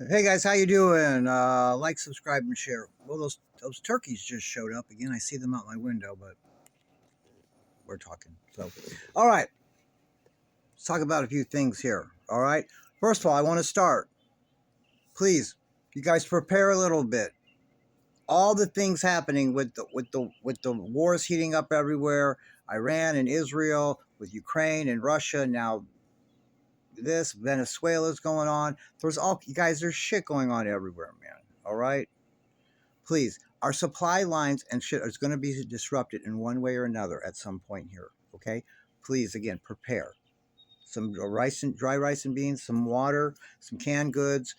Hey guys, how you doing? Like, subscribe, and share. Well, those turkeys just showed up again. I see them out my window, but we're talking. So, all right, let's talk about a few things here. All right, first of all, I want to start. Please, you guys prepare a little bit. All the things happening with the wars heating up everywhere. Iran and Israel, with Ukraine and Russia. Now this Venezuela's going on. There's all you guys. There's shit going on everywhere, man. All right. Please, our supply lines and shit is going to be disrupted in one way or another at some point here. Okay, please, again, prepare some dry rice and beans, some water, some canned goods,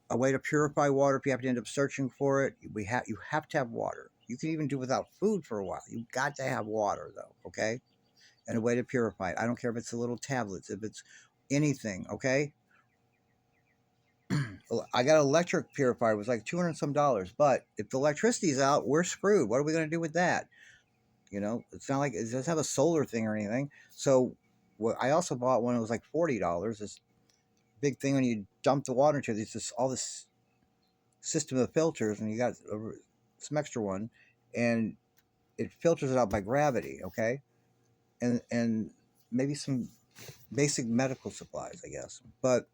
a way to purify water if you have to end up searching for it. You have to have water. You can even do without food for a while. You've got to have water though, okay? And a way to purify it. I don't care if it's the little tablets, if it's anything, okay? I got an electric purifier. It was like 200 some dollars. But if the electricity's out, we're screwed. What are we going to do with that? You know, it's not like it doesn't have a solar thing or anything. So I also bought one. It was like $40. This big thing when you dump the water into it. It's just all this system of filters, and you got some extra one, and it filters it out by gravity. Okay, and maybe some basic medical supplies, I guess. But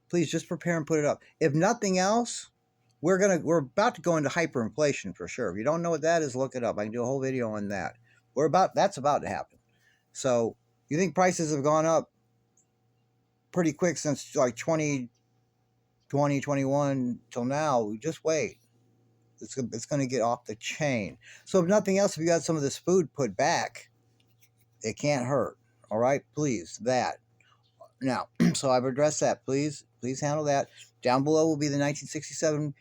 please just prepare and put it up. If nothing else, we're about to go into hyperinflation for sure. If you don't know what that is, look it up. I can do a whole video on that. That's about to happen. So you think prices have gone up pretty quick since like 2020, 21 till now? Just wait. It's going to get off the chain. So if nothing else, if you got some of this food put back, it can't hurt. All right, please, that. Now, so I've addressed that. Please handle that. Down below will be the 1967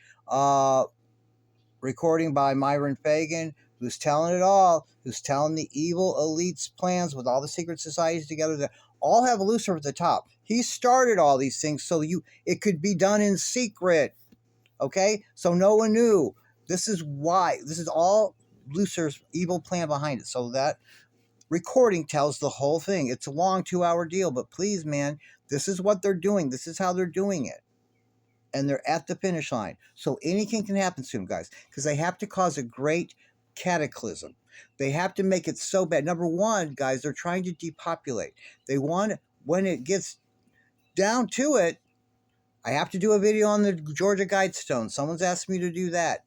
recording by Myron Fagan, who's telling it all, who's telling the evil elites' plans with all the secret societies together that all have Lucifer at the top. He started all these things so it could be done in secret. Okay? So no one knew. This is why. This is all Lucifer's evil plan behind it. So that recording tells the whole thing. It's a long 2-hour deal, but please, man, this is what they're doing. This is how they're doing it. And they're at the finish line. So anything can happen to them, guys, because they have to cause a great cataclysm. They have to make it so bad. Number one, guys, they're trying to depopulate. They want, when it gets down to it, I have to do a video on the Georgia Guidestone. Someone's asked me to do that.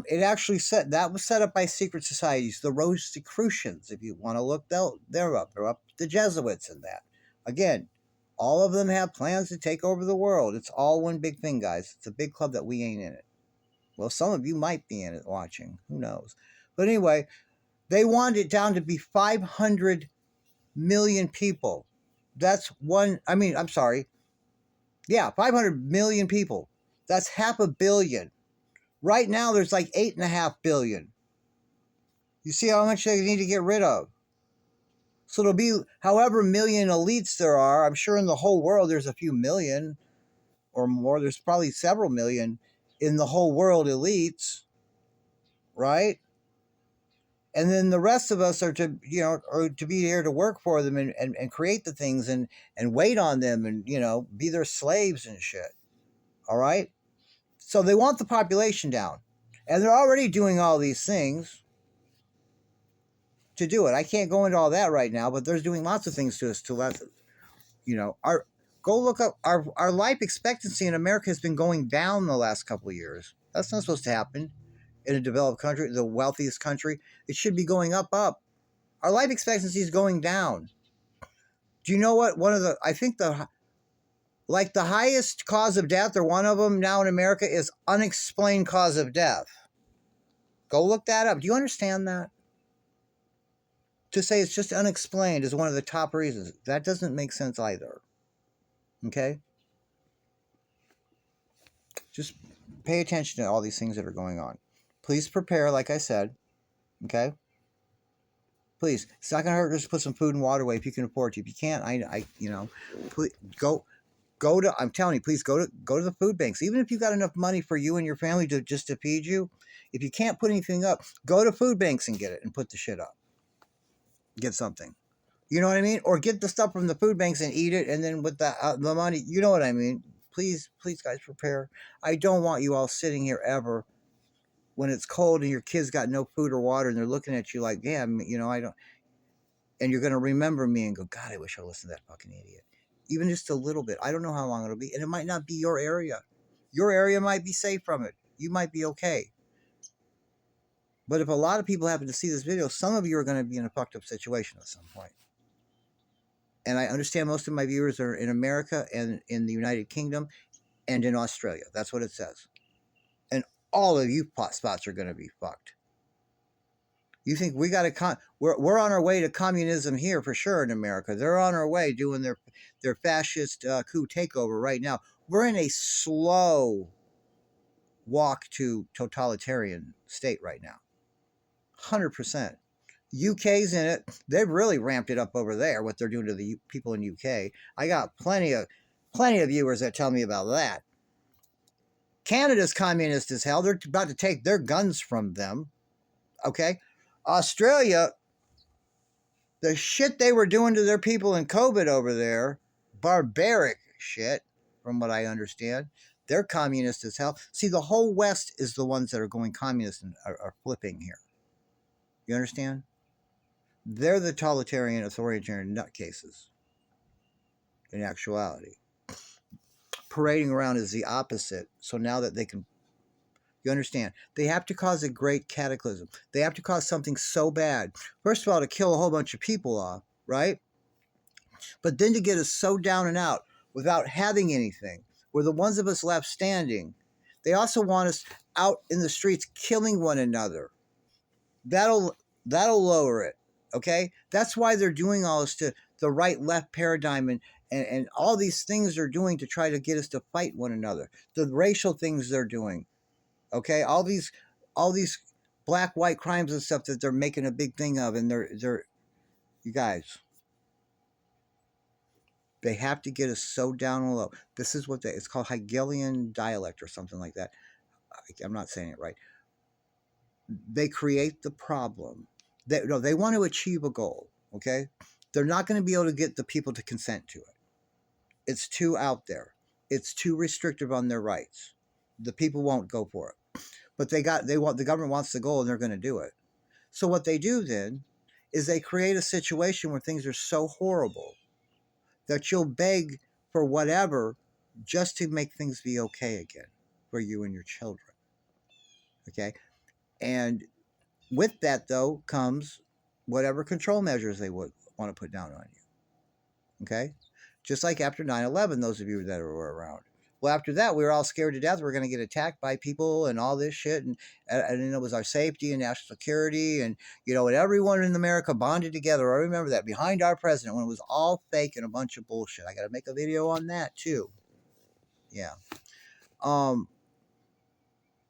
It actually that was set up by secret societies, the Rosicrucians. If you want to look, they're up. They're up. The Jesuits and that. Again, all of them have plans to take over the world. It's all one big thing, guys. It's a big club that we ain't in it. Well, some of you might be in it watching. Who knows? But anyway, they wanted it down to be 500 million people. That's one. I mean, I'm sorry. Yeah, 500 million people. That's 500 million. Right now, there's like 8.5 billion. You see how much they need to get rid of. So it'll be however million elites there are. I'm sure in the whole world there's a few million or more. There's probably several million in the whole world elites, right? And then the rest of us are to, are to be here to work for them and create the things and wait on them and, be their slaves and shit. All right? So they want the population down. And they're already doing all these things to do it. I can't go into all that right now, but they're doing lots of things to us to let, go look up our life expectancy in America has been going down the last couple of years. That's not supposed to happen in a developed country, the wealthiest country. It should be going up. Our life expectancy is going down. Do you know what? I think the highest cause of death, or one of them now in America, is unexplained cause of death. Go look that up. Do you understand that? To say it's just unexplained is one of the top reasons. That doesn't make sense either. Okay? Just pay attention to all these things that are going on. Please prepare, like I said. Okay? Please. It's not going to hurt just to put some food and water away if you can afford to. If you can't, please go to, I'm telling you, please go to the food banks. Even if you've got enough money for you and your family to feed you, if you can't put anything up, go to food banks and get it and put the shit up. Get something. You know what I mean? Or get the stuff from the food banks and eat it, and then with the money, you know what I mean? please, please, guys, prepare. I don't want you all sitting here ever when it's cold and your kids got no food or water and they're looking at you like, yeah, I don't, and you're going to remember me and go, God, I wish I listened to that fucking idiot. Even just a little bit. I don't know how long it'll be. And it might not be your area. Your area might be safe from it. You might be okay. But if a lot of people happen to see this video, some of you are going to be in a fucked up situation at some point. And I understand most of my viewers are in America and in the United Kingdom and in Australia. That's what it says. And all of you spots are going to be fucked. You think we got to we're on our way to communism here for sure in America. They're on our way doing their fascist coup takeover right now. We're in a slow walk to totalitarian state right now. 100%. UK's in it. They've really ramped it up over there, what they're doing to the people in UK. I got plenty of viewers that tell me about that. Canada's communist as hell. They're about to take their guns from them. Okay? Australia, the shit they were doing to their people in COVID over there, barbaric shit, from what I understand. They're communist as hell. See, the whole West is the ones that are going communist and are flipping here. You understand? They're the totalitarian, authoritarian nutcases in actuality. Parading around is the opposite. So now that they can, you understand, they have to cause a great cataclysm. They have to cause something so bad. First of all, to kill a whole bunch of people off, right? But then to get us so down and out without having anything. We're the ones of us left standing. They also want us out in the streets killing one another. That'll lower it. Okay? That's why they're doing all this to the right-left paradigm and all these things they're doing to try to get us to fight one another. The racial things they're doing. Okay? All these black-white crimes and stuff that they're making a big thing of, and they're you guys, they have to get us so down and low. This is what it's called Hegelian dialect or something like that. I'm not saying it right. They create the problem. They want to achieve a goal, okay? They're not going to be able to get the people to consent to it. It's too out there. It's too restrictive on their rights. The people won't go for it. But the government wants the goal and they're going to do it. So what they do then is they create a situation where things are so horrible that you'll beg for whatever just to make things be okay again for you and your children. Okay? And with that, though, comes whatever control measures they would want to put down on you. Okay? Just like after 9/11, those of you that were around. Well, after that, we were all scared to death. We're going to get attacked by people and all this shit. And it was our safety and national security. And everyone in America bonded together. I remember that, behind our president, when it was all fake and a bunch of bullshit. I got to make a video on that, too. Yeah.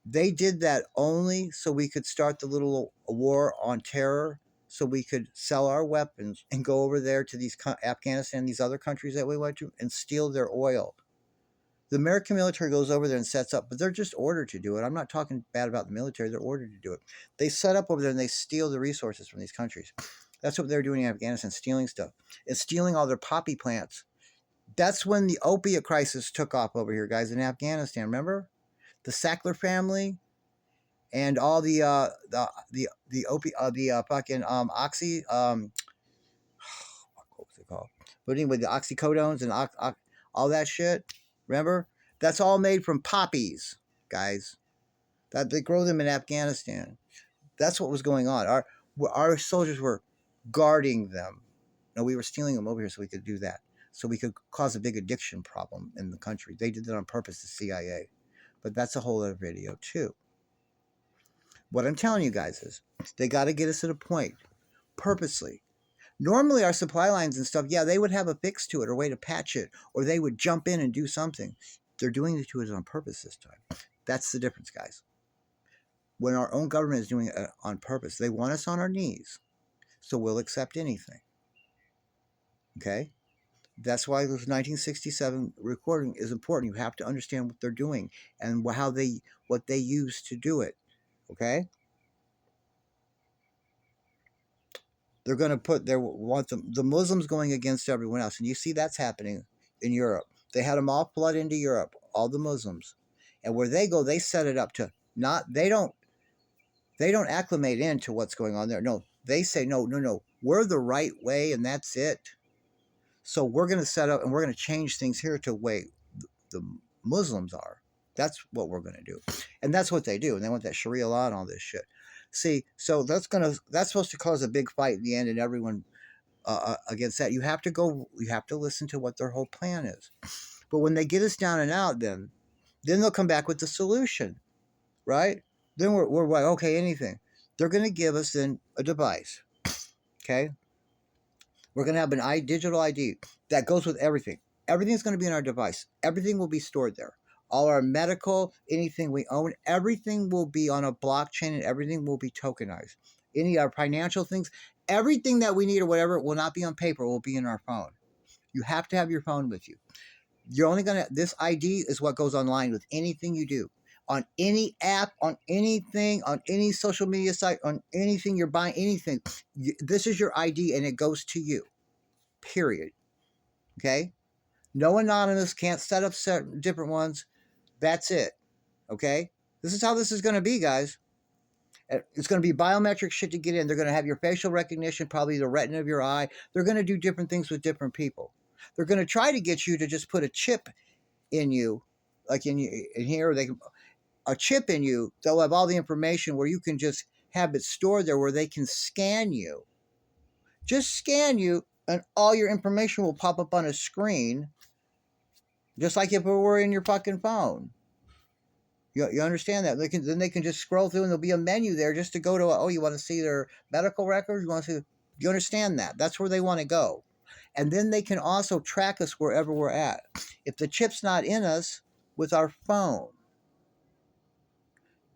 They did that only so we could start the little war on terror, so we could sell our weapons and go over there to these Afghanistan, these other countries that we went to, and steal their oil. The American military goes over there and sets up, but they're just ordered to do it. I'm not talking bad about the military. They're ordered to do it. They set up over there and they steal the resources from these countries. That's what they're doing in Afghanistan, stealing stuff. It's stealing all their poppy plants. That's when the opiate crisis took off over here, guys, in Afghanistan. Remember? The Sackler family and all the fucking oxy what was it called? But anyway, the oxycodones and all that shit. Remember? That's all made from poppies, guys. That they grow them in Afghanistan. That's what was going on. Our soldiers were guarding them. No, we were stealing them over here so we could do that. So we could cause a big addiction problem in the country. They did that on purpose, the CIA. But that's a whole other video, too. What I'm telling you guys is they got to get us at a point purposely. Normally, our supply lines and stuff, yeah, they would have a fix to it or a way to patch it, or they would jump in and do something. They're doing it to us on purpose this time. That's the difference, guys. When our own government is doing it on purpose, they want us on our knees, so we'll accept anything. Okay? That's why this 1967 recording is important. You have to understand what they're doing and what they use to do it. Okay? They're going to want the Muslims going against everyone else. And you see that's happening in Europe. They had them all flood into Europe, all the Muslims. And where they go, they set it up to not, they don't acclimate into what's going on there. No, they say, no, no, no, we're the right way and that's it. So we're going to set up and we're going to change things here to the way the Muslims are. That's what we're going to do. And that's what they do. And they want that Sharia law and all this shit. See, so that's supposed to cause a big fight in the end and everyone against that. You have to listen to what their whole plan is. But when they get us down and out, then they'll come back with the solution, right? Then we're like, okay, anything. They're going to give us then a device, okay? We're going to have an digital ID that goes with everything. Everything's going to be in our device. Everything will be stored there. All our medical, anything we own, everything will be on a blockchain and everything will be tokenized. Any of our financial things, everything that we need or whatever will not be on paper, will be in our phone. You have to have your phone with you. You're only going to, this ID is what goes online with anything you do. On any app, on anything, on any social media site, on anything you're buying, anything. This is your ID and it goes to you, period. Okay? No anonymous, can't set up different ones. That's it. Okay? This is how this is going to be, guys. It's going to be biometric shit to get in. They're going to have your facial recognition, probably the retina of your eye. They're going to do different things with different people. They're going to try to get you to just put a chip in you, like in here, they can a chip in you. They'll have all the information where you can just have it stored there, where they can scan you. Just scan you, and all your information will pop up on a screen, just like if it were in your fucking phone. You understand that? Then they can just scroll through, and there'll be a menu there just to go to. Oh, you want to see their medical records? You want to see? You understand that? That's where they want to go. And then they can also track us wherever we're at. If the chip's not in us, with our phone.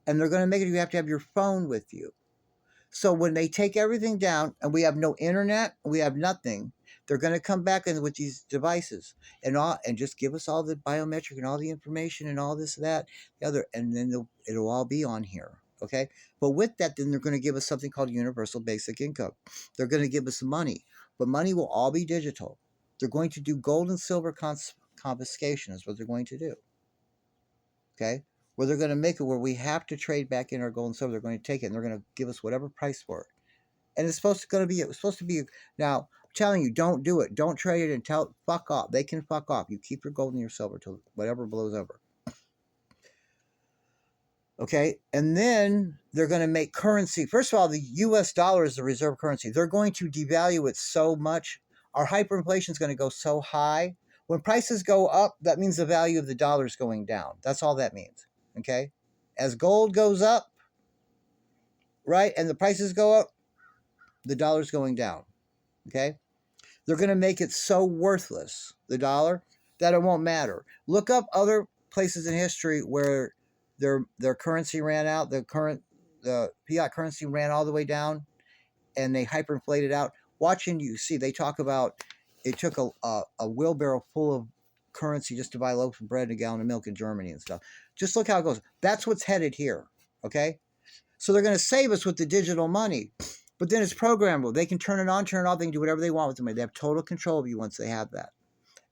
And they're going to make it you have to have your phone with you. So when they take everything down and we have no internet, we have nothing, they're going to come back in with these devices and just give us all the biometric and all the information and all this, that, the other, and then it'll all be on here. Okay. But with that, then they're going to give us something called universal basic income. They're going to give us money, but money will all be digital. They're going to do gold and silver confiscation is what they're going to do. Okay. Where they're going to make it where we have to trade back in our gold and silver. They're going to take it and they're going to give us whatever price for it. And it's supposed to be, now, I'm telling you, don't do it. Don't trade it and fuck off. They can fuck off. You keep your gold and your silver till whatever blows over. Okay. And then they're going to make currency. First of all, the US dollar is the reserve currency. They're going to devalue it so much. Our hyperinflation is going to go so high. When prices go up, that means the value of the dollar is going down. That's all that means. Okay. As gold goes up, right, and the prices go up, the dollar's going down. Okay. They're going to make it so worthless, the dollar, that it won't matter. Look up other places in history where their currency ran out, the fiat currency ran all the way down, and they hyperinflated out. Watching, you see, they talk about it took a wheelbarrow full of currency just to buy a loaf of bread and a gallon of milk in Germany and stuff. Just look how it goes. That's what's headed here, okay? So they're going to save us with the digital money, but then it's programmable. They can turn it on, turn it off. They can do whatever they want with the money. They have total control of you once they have that.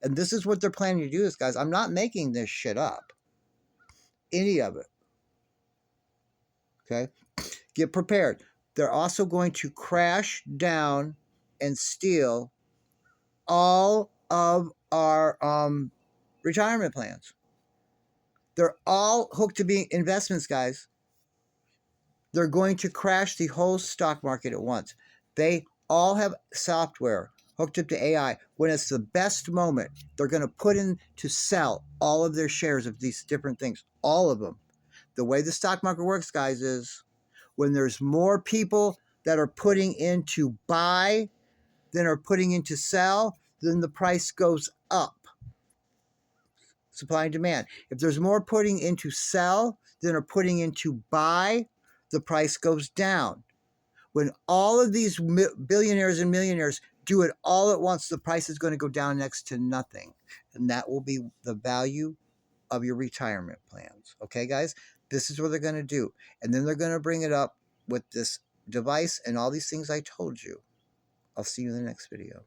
And this is what they're planning to do, this, guys. I'm not making this shit up. Any of it. Okay? Get prepared. They're also going to crash down and steal all of our retirement plans. They're all hooked to being investments, guys. They're going to crash the whole stock market at once. They all have software hooked up to AI. When it's the best moment, they're going to put in to sell all of their shares of these different things. All of them. The way the stock market works, guys, is when there's more people that are putting in to buy than are putting in to sell, then the price goes up. Supply and demand. If there's more putting in to sell than are putting in to buy, the price goes down. When all of these billionaires and millionaires do it all at once, the price is going to go down next to nothing. And that will be the value of your retirement plans. Okay, guys? This is what they're going to do. And then they're going to bring it up with this device and all these things I told you. I'll see you in the next video.